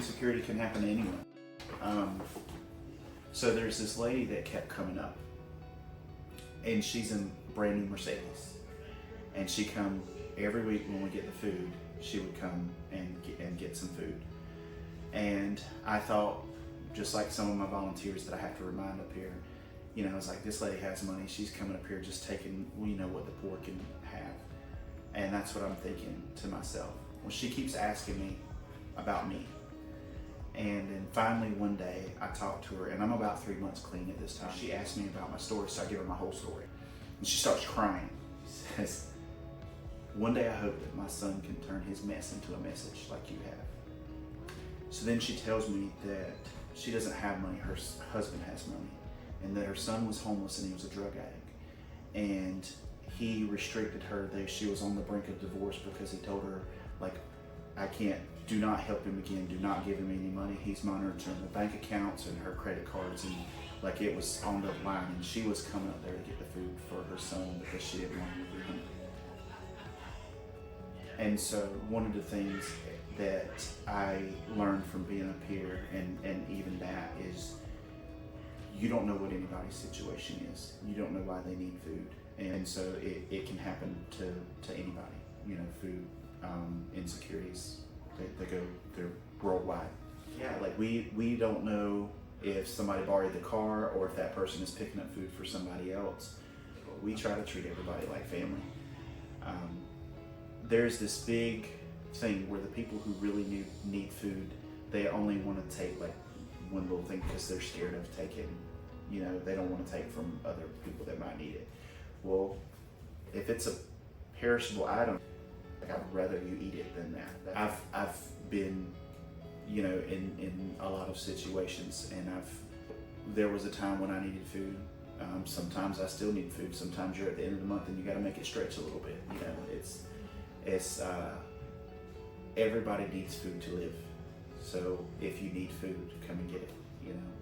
insecurity can happen to anyone. So there's this lady that kept coming up, and she's in brand new Mercedes, and she come every week when we get the food. She would come and get some food, and I thought, just like some of my volunteers that I have to remind up here, you know, I was like, this lady has money. She's coming up here just taking, you know, what the poor can have, and that's what I'm thinking to myself. Well, she keeps asking me about me. And then finally one day I talked to her, and I'm about 3 months clean at this time. She asked me about my story, so I give her my whole story. And she starts crying. She says, one day I hope that my son can turn his mess into a message like you have. So then she tells me that she doesn't have money, her husband has money, and that her son was homeless and he was a drug addict. And he restricted her, that she was on the brink of divorce because he told her, like, do not help him again, do not give him any money. He's monitoring the bank accounts and her credit cards, and like it was on the line, and she was coming up there to get the food for her son because she didn't want him to be hungry. And so one of the things that I learned from being up here, and even that, is you don't know what anybody's situation is. You don't know why they need food. And so it can happen to anybody, you know, food insecurities. They're worldwide. Yeah, like we don't know if somebody borrowed the car or if that person is picking up food for somebody else. We try to treat everybody like family. There's this big thing where the people who really need food, they only want to take like one little thing because they're scared of taking, you know, they don't want to take from other people that might need it. Well, if it's a perishable item, I'd rather you eat it than that. I've been, you know, in a lot of situations, and there was a time when I needed food. Sometimes I still need food. Sometimes you're at the end of the month and you got to make it stretch a little bit. You know, it's everybody needs food to live. So if you need food, come and get it. You know.